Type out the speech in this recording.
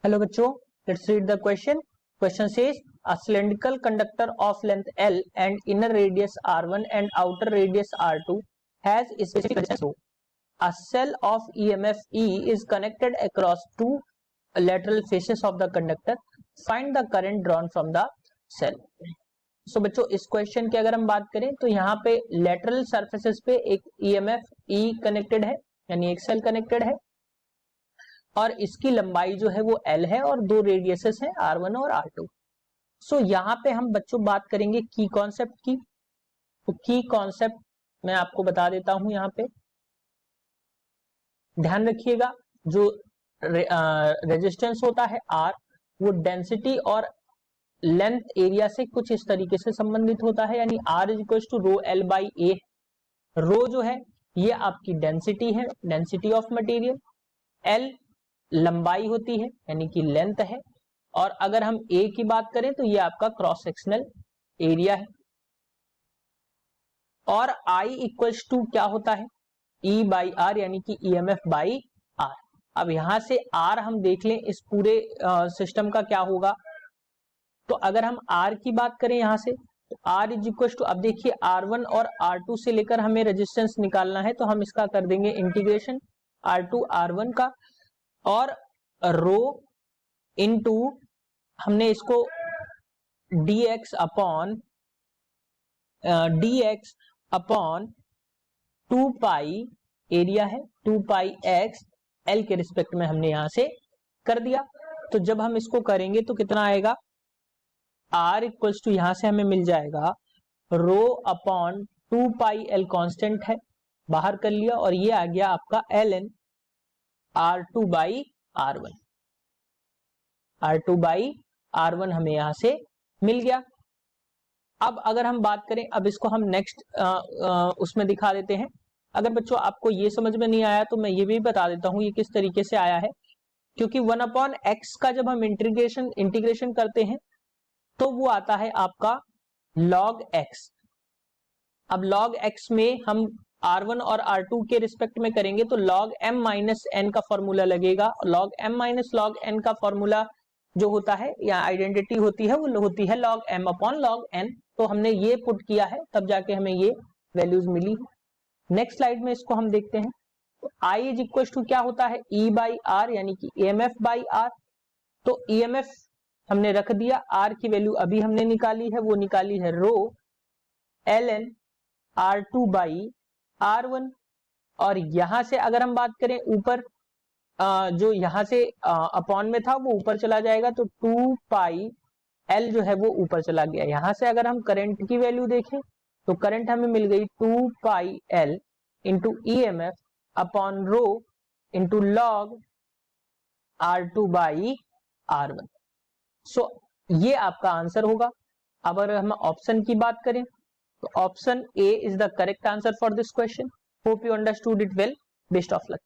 Hello बच्चों, let's read the question. Question says a cylindrical conductor of length L and inner radius R1 and outer radius R2 has specific resistance rho. A cell of EMF E is connected across two lateral faces of the conductor. Find the current drawn from the cell. So बच्चों, इस question की अगर हम बात करें तो यहाँ पे लेटरल सरफेसेस पे एक EMF E कनेक्टेड है, यानी एक सेल कनेक्टेड है और इसकी लंबाई जो है वो L है और दो रेडियसेस हैं R1 और R2. सो यहाँ पे हम बच्चों बात करेंगे की कॉन्सेप्ट की. तो की कॉन्सेप्ट मैं आपको बता देता हूं. यहाँ पे ध्यान रखिएगा, जो रेजिस्टेंस होता है R, वो डेंसिटी और लेंथ एरिया से कुछ इस तरीके से संबंधित होता है, यानी R is equal to row L by A. Row जो है ये आपकी डेंसिटी है, डेंसिटी ऑफ मटेरियल. L लंबाई होती है यानी कि लेंथ है, और अगर हम ए की बात करें तो ये आपका क्रॉस सेक्शनल एरिया है. और आई इक्वल्स टू क्या होता है, ई बाई आर, यानी कि ईएमएफ बाई आर. अब यहां से आर हम देख लें इस पूरे सिस्टम का क्या होगा. तो अगर हम आर की बात करें यहां से, तो आर इज इक्वल टू, अब देखिए R1 और R2 से लेकर हमें रेजिस्टेंस निकालना है, तो हम इसका कर देंगे इंटीग्रेशन R2 R1 का, और रो इनटू हमने इसको dx अपॉन 2 पाई एरिया है, 2 पाई x L के रिस्पेक्ट में हमने यहां से कर दिया. तो जब हम इसको करेंगे तो कितना आएगा, R इक्वल्स टू यहां से हमें मिल जाएगा रो अपॉन 2 पाई L कांस्टेंट है, बाहर कर लिया, और ये आ गया आपका ln R2 by R1. R2 by R1 हमें यहां से मिल गया. अब अगर हम बात करें, अब इसको हम नेक्स्ट उसमें दिखा देते हैं. अगर बच्चों आपको ये समझ में नहीं आया तो मैं ये भी बता देता हूं ये किस तरीके से आया है. क्योंकि 1 अपॉन एक्स का जब हम इंटीग्रेशन करते हैं तो वो आता है आपका log x. अब log x में हम R1 और R2 के रिस्पेक्ट में करेंगे तो log m माइनस n का फॉर्मूला लगेगा. log m minus log n का फॉर्मूला जो होता है या आइडेंटिटी होती है वो होती है log m upon log n. तो हमने ये पुट किया है, तब जाके हमें ये वैल्यूज मिली. नेक्स्ट स्लाइड में इसको हम देखते हैं. तो I इज इक्वल टू क्या होता है, E बाई आर, यानी कि EMF बाई आर. तो EMF हमने रख दिया, R की वैल्यू अभी हमने निकाली है, वो निकाली है रो ln R2 बाई R1. और यहां से अगर हम बात करें ऊपर, जो यहां से अपॉन में था वो ऊपर चला जाएगा, तो 2 पाई L जो है वो ऊपर चला गया. यहां से अगर हम करंट की वैल्यू देखें तो करंट हमें मिल गई 2 पाई L into EMF upon rho into log R2 by R1. सो ये आपका आंसर होगा. अब अगर हम ऑप्शन की बात करें तो option A is the correct answer for this question. Hope you understood it well. Best of luck.